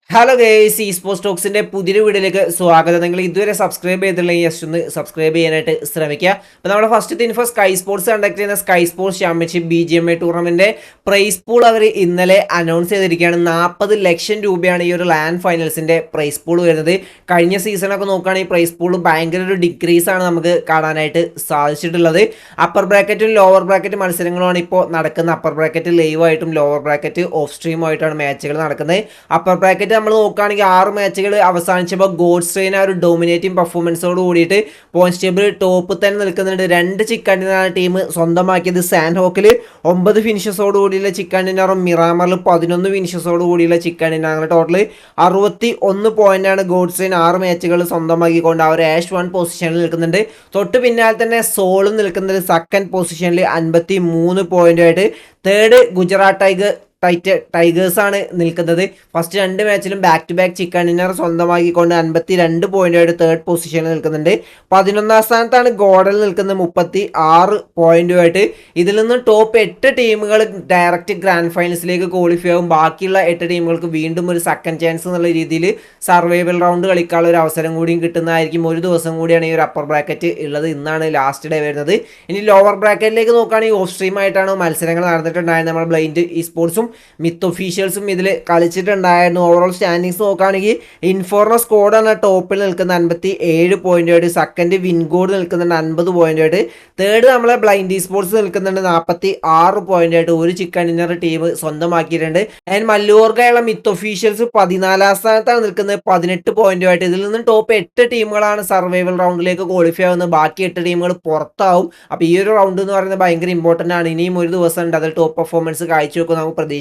Hello guys, ഈ sports ടോക്സിന്റെ പുതിയൊരു വീഡിയോയിലേക്ക് സ്വാഗതം. നിങ്ങൾ ഇതുവരെ സബ്സ്ക്രൈബ് ചെയ്തില്ലെങ്കിൽ ജസ്റ്റ് ഒന്ന് സബ്സ്ക്രൈബ് ചെയ്യാനായിട്ട് ശ്രമിക്കുക. അപ്പോൾ നമ്മുടെ first info sky sports conduct ചെയ്യുന്ന sky sports championship BGMA tournament prize pool അവർ ഇന്നലെ അനൗൺസ് ചെയ്തിരിക്കുകയാണ്. 40 ലക്ഷം രൂപയാണ് ഈ ഒരു ലാൻഡ് ഫൈനൽസിന്റെ പ്രൈസ് പൂൾ വരുന്നത്. കഴിഞ്ഞ സീസണൊക്കെ നോക്കുകയാണെങ്കിൽ പ്രൈസ് പൂൾ ഭയങ്കര ഒരു ഡിക്രീസ് ആണ് നമുക്ക് കാണാനായിട്ട് സാധിച്ചിട്ടുള്ളത്. അപ്പർ ബ്രാക്കറ്റും ലോവർ ബ്രാക്കറ്റ് മത്സരങ്ങളുമാണ് ഇപ്പോൾ നടക്കുന്നത്. അപ്പർ ബ്രാക്കറ്റ് ലൈവായിട്ടും ലോവർ ബ്രാക്കറ്റ് ഓഫ് സ്ട്രീമായിട്ടാണ് മാച്ചുകൾ നടക്കുന്നത്. അപ്പർ ബ്രാക്കറ്റ് നമ്മൾ നോക്കുകയാണെങ്കിൽ 6 മാച്ചുകൾ അവസാനിച്ചപ്പോൾ ഗോഡ് സ്ട്രെയിൻ ആ ഒരു ഡോമിനേറ്റിംഗ് പെർഫോമൻസോട് കൂടിയിട്ട് പോയിന്റ്സ് ടേബിൾ ടോപ്പ് തന്നെ നിൽക്കുന്നുണ്ട്. 2 ചിക്കൻ ഡിന്നറാണ് ടീം സ്വന്തമാക്കിയത്. സാൻഹോക്കിൽ 9 ഫിനിഷസോട് കൂടിയുള്ള ചിക്കൻ ഡിന്നറും മിറാമറിൽ 11 ഫിനിഷസോട് കൂടിയുള്ള ചിക്കൻ ഡിന്നർ. ടോട്ടൽ 61 പോയിന്റാണ് ഗോഡ് സ്ട്രെയിൻ 6 മാച്ചുകൾ സ്വന്തമാക്കിക്കൊണ്ട് ആ ഒരു ആഷ് 1 പൊസിഷനിൽ നിൽക്കുന്നുണ്ട്. തൊട്ട് പിന്നാലെ തന്നെ സോളും നിൽക്കുന്നത് സെക്കൻഡ് പൊസിഷനിൽ 53 പോയിന്റുമായിട്ട്. തേർഡ് ഗുജറാത്ത് ടൈഗേഴ്സ് ആണ് നിൽക്കുന്നത്. ഫസ്റ്റ് 2 മാച്ചിലും back to back chicken dinner സ്വന്തമാക്കിക്കൊണ്ട് 52 പോയിന്റുമായിട്ട് തേർഡ് പൊസിഷനിൽ നിൽക്കുന്നുണ്ട്. 11ാം സ്ഥാനത്താണ് ഗോഡൽ നിൽക്കുന്നത് 36 പോയിന്റുമായിട്ട്. ഇതിൽ നിന്ന് ടോപ്പ് 8 ടീമുകൾ ഡയറക്റ്റ് ഗ്രാൻഡ് ഫൈനൽസിലേക്ക് ക്വാളിഫൈ ആകും. ബാക്കിയുള്ള 8 ടീമുകൾക്ക് വീണ്ടും ഒരു സെക്കൻഡ് ചാൻസ് എന്നുള്ള രീതിയിൽ സർവൈവൽ റൗണ്ട് കളിക്കാനുള്ള ഒരു അവസരം കൂടിയും കിട്ടുന്നതായിരിക്കും. ഒരു ദിവസം കൂടിയാണ് ഈ ഒരു അപ്പർ ബ്രാക്കറ്റ് ഉള്ളത്. ഇന്നാണ് ലാസ്റ്റ് ഡേ വരുന്നത്. ഇനി ലോവർ ബ്രാക്കറ്റിലേക്ക് നോക്കുകയാണെങ്കിൽ ഓഫ് സ്ട്രീം ആയിട്ടാണ് മത്സരങ്ങൾ നടന്നിട്ടുണ്ടായത്. നമ്മൾ ബ്ലൈൻഡ് ഈ സ്പോർട്സും മിത്ത് ഒഫീഷ്യൽസും ഇതിൽ കളിച്ചിട്ടുണ്ടായിരുന്നു. ഓവറോൾ സ്റ്റാൻഡിങ്സ് നോക്കുകയാണെങ്കിൽ ഇൻഫോർണോ സ്കോഡാണ് ടോപ്പിൽ നിൽക്കുന്ന 57 പോയിന്റുമായിട്ട്. സെക്കൻഡ് വിൻഗോഡ് നിൽക്കുന്നുണ്ട് 50 പോയിന്റുമായിട്ട്. തേർഡ് നമ്മളെ ബ്ലൈൻഡ് സ്പോർട്സ് നിൽക്കുന്നുണ്ട് 46 പോയിന്റായിട്ട്. ഒരു ചിക്കൻ ഡിന്നർ ടീം സ്വന്തമാക്കിയിട്ടുണ്ട്. ആൻഡ് മല്ലൂർഗയുള്ള മിത്ത് ഒഫീഷ്യൽസ് 14ാം സ്ഥാനത്താണ് നിൽക്കുന്നത് 18 പോയിന്റുമായിട്ട്. ഇതിൽ നിന്ന് ടോപ്പ് 8 ടീമുകളാണ് സർവൈവൽ റൗണ്ടിലേക്ക് ക്വാളിഫൈ ആവുന്നത്. ബാക്കി 8 ടീമുകൾ പുറത്താവും. അപ്പോൾ ഈ ഒരു റൗണ്ട് എന്ന് പറയുന്നത് ഭയങ്കര ഇമ്പോർട്ടൻ്റ് ആണ്. ഇനിയും ഒരു ദിവസം ഉണ്ട് അതിൽ ടോപ്പ് പെർഫോമൻസ് കാഴ്ചവെക്കും നമുക്ക് പ്രതീക്ഷിക്കാം.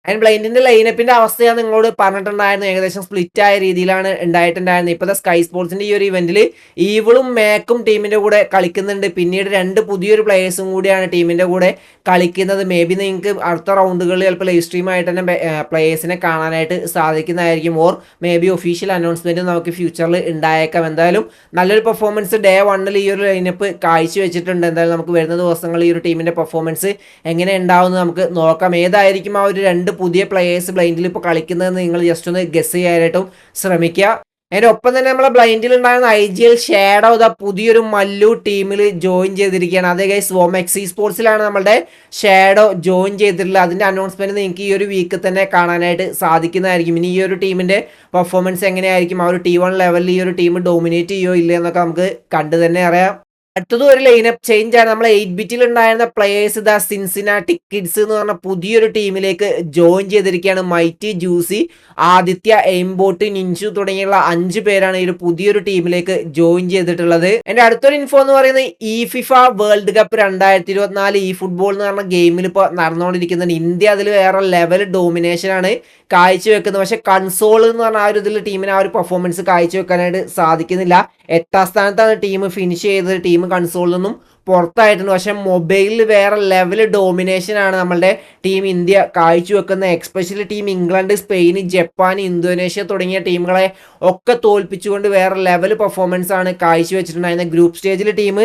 ആൻഡ് ബ്ലൈൻഡിന്റെ ലൈനപ്പിന്റെ അവസ്ഥ ഞാൻ നിങ്ങളോട് പറഞ്ഞിട്ടുണ്ടായിരുന്നു. ഏകദേശം സ്പ്ലിറ്റ് ആയ രീതിയിലാണ് ഉണ്ടായിട്ടുണ്ടായിരുന്നത്. ഇപ്പോഴത്തെ സ്കൈ സ്പോർട്സിന്റെ ഈ ഒരു ഇവന്റിൽ ഈവിളും മാക്കും ടീമിന്റെ കൂടെ കളിക്കുന്നുണ്ട്. പിന്നീട് 2 പുതിയൊരു പ്ലേയേഴ്സും കൂടിയാണ് ടീമിന്റെ കൂടെ കളിക്കുന്നത്. മേ ബി നിങ്ങൾക്ക് അടുത്ത റൗണ്ടുകളിൽ ചിലപ്പോൾ ലൈവ് സ്ട്രീം ആയിട്ട് തന്നെ പ്ലേയേഴ്സിനെ കാണാനായിട്ട് സാധിക്കുന്നതായിരിക്കും. Or maybe official announcement നമുക്ക് ഫ്യൂച്ചറിൽ ഉണ്ടായേക്കാം. എന്തായാലും നല്ലൊരു പെർഫോമൻസ് ഡേ 1 ഈ ഒരു ലൈനപ്പ് കാഴ്ചവെച്ചിട്ടുണ്ട്. എന്തായാലും നമുക്ക് വരുന്ന ദിവസങ്ങളിൽ ഈ ഒരു ടീമിന്റെ പെർഫോമൻസ് എങ്ങനെ ഉണ്ടാവുമെന്ന് നമുക്ക് നോക്കാം. ഏതായിരിക്കും ആ ഒരു 2 പുതിയ പ്ലേയേഴ്സ് ബ്ലൈൻഡിൽ ഇപ്പോൾ കളിക്കുന്നതെന്ന് നിങ്ങൾ ജസ്റ്റ് ഒന്ന് ഗസ് ചെയ്യാനായിട്ടും ശ്രമിക്കുക. അതിൻ്റെ ഒപ്പം തന്നെ നമ്മളെ ബ്ലൈൻഡിൽ ഉണ്ടായിരുന്ന IGL ഷാഡോ പുതിയൊരു മല്ലു ടീമിൽ ജോയിൻ ചെയ്തിരിക്കുകയാണ്. അതേ ഗൈസ് വോമെക്സി സ്പോർട്സിലാണ് നമ്മളുടെ ഷാഡോ ജോയിൻ ചെയ്തിട്ടുള്ളത്. അതിൻ്റെ അനൗൺസ്മെൻറ്റ് നിങ്ങൾക്ക് ഈ ഒരു വീക്ക് തന്നെ കാണാനായിട്ട് സാധിക്കുന്നതായിരിക്കും. ഇനി ഈ ഒരു ടീമിൻ്റെ പെർഫോമൻസ് എങ്ങനെയായിരിക്കും, ആ ഒരു T1 ലെവലിൽ ഈ ഒരു ടീം ഡോമിനേറ്റ് ചെയ്യുമോ ഇല്ല എന്നൊക്കെ നമുക്ക് കണ്ടു തന്നെ അറിയാം. അടുത്തത് ഒരു ലൈനപ്പ് ചേഞ്ച് ആണ്. നമ്മൾ 8 ബിറ്റിൽ ഉണ്ടായിരുന്ന പ്ലേയേഴ്സ് സിൻസിനാറ്റി കിഡ്സ് എന്ന് പറഞ്ഞ പുതിയൊരു ടീമിലേക്ക് ജോയിൻ ചെയ്തിരിക്കുകയാണ്. മൈറ്റി ജൂസി, ആദിത്യ, എയിംബോട്ട്, നിൻഷു തുടങ്ങിയുള്ള 5 പേരാണ് ഈ ഒരു പുതിയൊരു ടീമിലേക്ക് ജോയിൻ ചെയ്തിട്ടുള്ളത്. എൻ്റെ അടുത്തൊരു ഇൻഫോ എന്ന് പറയുന്നത് ഫിഫ വേൾഡ് കപ്പ് 2024 ഫുട്ബോൾ എന്ന് പറഞ്ഞ ഗെയിമിൽ ഇപ്പോൾ നടന്നുകൊണ്ടിരിക്കുന്നുണ്ട്. ഇന്ത്യ അതിൽ വേറെ ലെവൽ ഡോമിനേഷൻ ആണ് കാഴ്ചവെക്കുന്നത്. പക്ഷെ കൺസോൾ എന്ന് പറഞ്ഞ ആ ഒരു ഇതിൽ ടീമിന് ആ ഒരു പെർഫോമൻസ് കാഴ്ചവെക്കാനായിട്ട് സാധിക്കുന്നില്ല. 8ാം സ്ഥാനത്താണ് ടീം ഫിനിഷ് ചെയ്തത്. ടീം കൺസോളിൽ നിന്നും പുറത്തായിട്ടുണ്ട്. പക്ഷെ മൊബൈലിൽ വേറെ ലെവൽ ഡോമിനേഷനാണ് നമ്മളുടെ ടീം ഇന്ത്യ കാഴ്ചവെക്കുന്നത്. Especially team England, Spain, Japan, Indonesia തുടങ്ങിയ ടീമുകളെ ഒക്കെ തോൽപ്പിച്ചുകൊണ്ട് വേറെ ലെവൽ പെർഫോമൻസ് ആണ് കാഴ്ചവെച്ചിട്ടുണ്ടായിരുന്നത്. ഗ്രൂപ്പ് സ്റ്റേജിൽ ടീം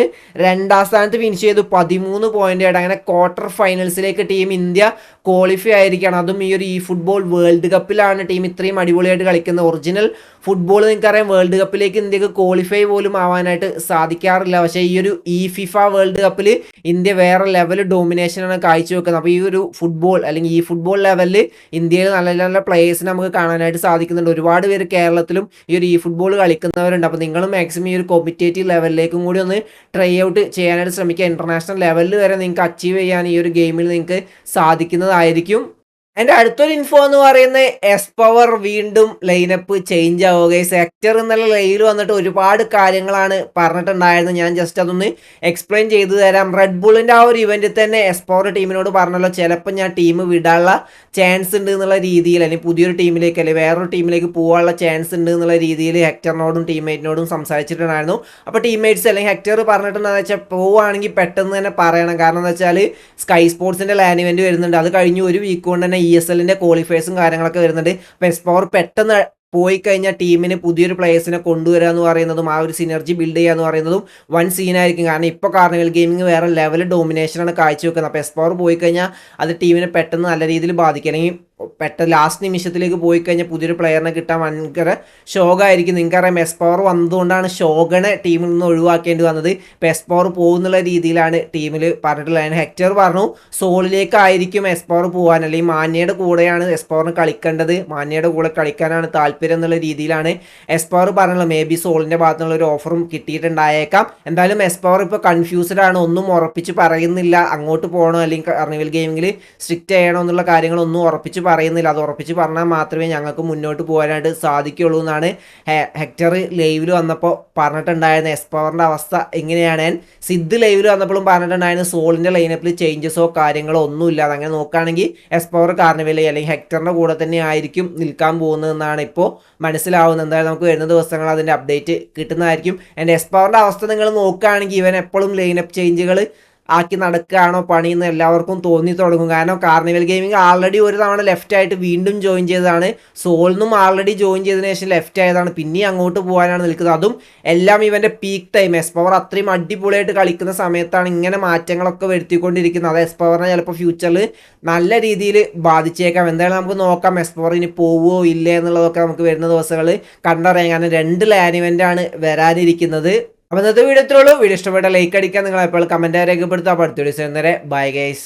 2ാം സ്ഥാനത്ത് ഫിനിഷ് ചെയ്തു 13 പോയിന്റായിട്ട്. അങ്ങനെ ക്വാർട്ടർ ഫൈനൽസിലേക്ക് ടീം ഇന്ത്യ ക്വാളിഫൈ ആയിരിക്കുകയാണ്. അതും ഈ ഒരു ഫുട്ബോൾ വേൾഡ് കപ്പിലാണ് ടീം ഇത്രയും അടിപൊളിയായിട്ട് കളിക്കുന്നത്. ഒറിജിനൽ ഫുട്ബോൾ നിങ്ങൾക്കറിയാം, വേൾഡ് കപ്പിലേക്ക് ഇന്ത്യക്ക് ക്വാളിഫൈ പോലും ആവാനായിട്ട് സാധിക്കാറില്ല. പക്ഷേ ഈ ഒരു ഫിഫ വേൾഡ് കപ്പിൽ ഇന്ത്യ വേറെ ലെവൽ ഡോമിനേഷനാണ് കാഴ്ചവെക്കുന്നത്. അപ്പോൾ ഈ ഒരു ഫുട്ബോൾ അല്ലെങ്കിൽ ഫുട്ബോൾ ലെവലിൽ ഇന്ത്യയിൽ നല്ല നല്ല പ്ലേയേഴ്സിനെ നമുക്ക് കാണാനായിട്ട് സാധിക്കുന്നുണ്ട്. ഒരുപാട് പേര് കേരളത്തിലും ഈ ഒരു ഫുട്ബോൾ കളിക്കുന്നവരുണ്ട്. അപ്പോൾ നിങ്ങളും മാക്സിമം ഈ ഒരു കോമ്പറ്റേറ്റീവ് ലെവലിലേക്കും കൂടി ഒന്ന് ട്രൈ ഔട്ട് ചെയ്യാനായിട്ട് ശ്രമിക്കുക. ഇൻ്റർനാഷണൽ ലെവലിൽ വരെ നിങ്ങൾക്ക് അച്ചീവ് ചെയ്യാൻ ഈ ഒരു ഗെയിമിൽ നിങ്ങൾക്ക് സാധിക്കുന്നതായിരിക്കും. എൻ്റെ അടുത്തൊരു ഇൻഫോ എന്ന് പറയുന്നത് എസ്പവർ വീണ്ടും ലൈനപ്പ് ചേഞ്ച് ആവുക. സെക്ടർ എന്നുള്ള ലൈനിൽ വന്നിട്ട് ഒരുപാട് കാര്യങ്ങളാണ് പറഞ്ഞിട്ടുണ്ടായിരുന്നത്. ഞാൻ ജസ്റ്റ് അതൊന്ന് എക്സ്പ്ലെയിൻ ചെയ്തു തരാം. റെഡ് ബുള്ളിൻ്റെ ആ ഒരു ഇവൻറ്റിൽ തന്നെ എസ്പവർ ടീമിനോട് പറഞ്ഞല്ലോ ചിലപ്പോൾ ഞാൻ ടീം വിടാനുള്ള ചാൻസ് ഉണ്ട് എന്നുള്ള രീതിയിൽ, അല്ലെങ്കിൽ പുതിയൊരു ടീമിലേക്ക് അല്ലെങ്കിൽ വേറൊരു ടീമിലേക്ക് പോകാനുള്ള ചാൻസ് ഉണ്ട് എന്നുള്ള രീതിയിൽ ഹെക്ടറിനോടും ടീംമേറ്റിനോടും സംസാരിച്ചിട്ടുണ്ടായിരുന്നു. അപ്പോൾ ടീംമേറ്റ്സ് അല്ലെങ്കിൽ ഹെക്ടർ പറഞ്ഞിട്ടുണ്ടെന്ന് വെച്ചാൽ പോവുകയാണെങ്കിൽ പെട്ടെന്ന് തന്നെ പറയണം. കാരണം എന്താ വെച്ചാൽ സ്കൈ സ്പോർട്സിൻ്റെ ലാൻ ഇവൻറ്റ് വരുന്നുണ്ട്. അത് കഴിഞ്ഞ് ഒരു വീക്ക് കൊണ്ട് തന്നെ ESLൻ്റെ ക്വാളിഫയേഴ്സും കാര്യങ്ങളൊക്കെ വരുന്നുണ്ട്. അപ്പോൾ എസ്പവർ പെട്ടെന്ന് പോയി കഴിഞ്ഞാൽ ടീമിന് പുതിയൊരു പ്ലേയേഴ്സിനെ കൊണ്ടുവരിക എന്ന് പറയുന്നതും ആ ഒരു സിനർജി ബിൽഡ് ചെയ്യുക എന്ന് പറയുന്നതും വൻ സീനായിരിക്കും. കാരണം ഇപ്പോൾ കാർണിവൽ ഗെയിമിംഗ് വേറെ ലെവൽ ഡോമിനേഷനാണ് കാഴ്ചവെക്കുന്നത്. അപ്പോൾ എസ്പവർ പോയി കഴിഞ്ഞാൽ അത് ടീമിനെ പെട്ടെന്ന് നല്ല രീതിയിൽ ബാധിക്കും. അല്ലെങ്കിൽ പെട്ടെന്ന് ലാസ്റ്റ് നിമിഷത്തിലേക്ക് പോയി കഴിഞ്ഞാൽ പുതിയൊരു പ്ലെയറിനെ കിട്ടാൻ ഭയങ്കര ഷോകായിരിക്കും. നിങ്ങൾക്കറിയാം എസ് പവർ വന്നതുകൊണ്ടാണ് ഷോഗനെ ടീമിൽ നിന്ന് ഒഴിവാക്കേണ്ടി വന്നത്. ഇപ്പോൾ എസ് പവർ പോകുന്നുള്ള രീതിയിലാണ് ടീമിൽ പറഞ്ഞിട്ടുള്ളത്. ഹെക്ടർ പറഞ്ഞു സോളിലേക്കായിരിക്കും എസ് പവർ പോകാൻ, അല്ലെങ്കിൽ മാന്യയുടെ കൂടെയാണ് എസ് പവറിന് കളിക്കേണ്ടത്, മാന്യയുടെ കൂടെ കളിക്കാനാണ് താല്പര്യം എന്നുള്ള രീതിയിലാണ് എസ് പവർ പറഞ്ഞുള്ളത്. മേ ബി സോളിൻ്റെ ഭാഗത്തുനിന്നുള്ള ഒരു ഓഫറും കിട്ടിയിട്ടുണ്ടായേക്കാം. എന്തായാലും എസ് പവർ ഇപ്പോൾ കൺഫ്യൂസ്ഡ് ആണ്, ഒന്നും ഉറപ്പിച്ച് പറയുന്നില്ല അങ്ങോട്ട് പോകണോ അല്ലെങ്കിൽ കാർണിവൽ ഗെയിമിങ്ങിൽ സ്ട്രിക്റ്റ് ചെയ്യണോ എന്നുള്ള കാര്യങ്ങളൊന്നും ഉറപ്പിച്ച് പറയുന്നില്ല. അത് ഉറപ്പിച്ച് പറഞ്ഞാൽ മാത്രമേ ഞങ്ങൾക്ക് മുന്നോട്ട് പോകാനായിട്ട് സാധിക്കുള്ളൂ എന്നാണ് ഹെക്ടർ ലൈവിൽ വന്നപ്പോൾ പറഞ്ഞിട്ടുണ്ടായിരുന്നത്. എസ് പവറിൻ്റെ അവസ്ഥ എങ്ങനെയാണ്? സിദ്ധ് ലൈവിൽ വന്നപ്പോഴും പറഞ്ഞിട്ടുണ്ടായിരുന്നു സോളിൻ്റെ ലൈനപ്പിൽ ചേഞ്ചസോ കാര്യങ്ങളോ ഒന്നുമില്ല. അങ്ങനെ നോക്കുകയാണെങ്കിൽ എസ് പവർ കാർണിവൽ അല്ലെങ്കിൽ ഹെക്ടറിൻ്റെ കൂടെ തന്നെ ആയിരിക്കും നിൽക്കാൻ പോകുന്നതെന്നാണ് ഇപ്പോൾ മനസ്സിലാവുന്നത്. എന്തായാലും നമുക്ക് വരുന്ന ദിവസങ്ങൾ അതിൻ്റെ അപ്ഡേറ്റ് കിട്ടുന്നതായിരിക്കും. എൻ്റെ എസ് പവറിൻ്റെ അവസ്ഥ നിങ്ങൾ നോക്കുകയാണെങ്കിൽ ഇവൻ എപ്പോഴും ലൈനപ്പ് ചേഞ്ചുകൾ ആക്കി നടക്കുകയാണോ പണിയെന്ന് എല്ലാവർക്കും തോന്നി തുടങ്ങും. കാരണം കാർണിവൽ ഗെയിമിംഗ് ആൾറെഡി ഒരു തവണ ലെഫ്റ്റ് ആയിട്ട് വീണ്ടും ജോയിൻ ചെയ്തതാണ്. സോളിനും ആൾറെഡി ജോയിൻ ചെയ്തതിന് ശേഷം ലെഫ്റ്റ് ആയതാണ്, പിന്നെയും അങ്ങോട്ട് പോകാനാണ് നിൽക്കുന്നത്. അതും എല്ലാം ഇവൻ്റെ പീക്ക് ടൈം. എസ് പവർ അത്രയും അടിപൊളിയായിട്ട് കളിക്കുന്ന സമയത്താണ് ഇങ്ങനെ മാറ്റങ്ങളൊക്കെ വരുത്തിക്കൊണ്ടിരിക്കുന്നത്. അത് എസ് പവറിനെ ചിലപ്പോൾ ഫ്യൂച്ചറിൽ നല്ല രീതിയിൽ ബാധിച്ചേക്കാം. എന്തായാലും നമുക്ക് നോക്കാം എസ് പവർ ഇനി പോവുമോ ഇല്ലേ എന്നുള്ളതൊക്കെ നമുക്ക് വരുന്ന ദിവസങ്ങളിൽ കണ്ടറിയാം. കാരണം 2 ലാൻ ഇവൻ്റാണ് വരാനിരിക്കുന്നത്. അപ്പോൾ ഇന്നത്തെ വീഡിയോ ഇത്രയുള്ളൂ. വീഡിയോ ഇഷ്ടപ്പെട്ട ലൈക്ക് അടിക്കാൻ, നിങ്ങൾ എപ്പോൾ കമൻറ്റ് രേഖപ്പെടുത്താൻ. അടുത്ത വീഡിയോസ് ബൈ ഗൈസ്.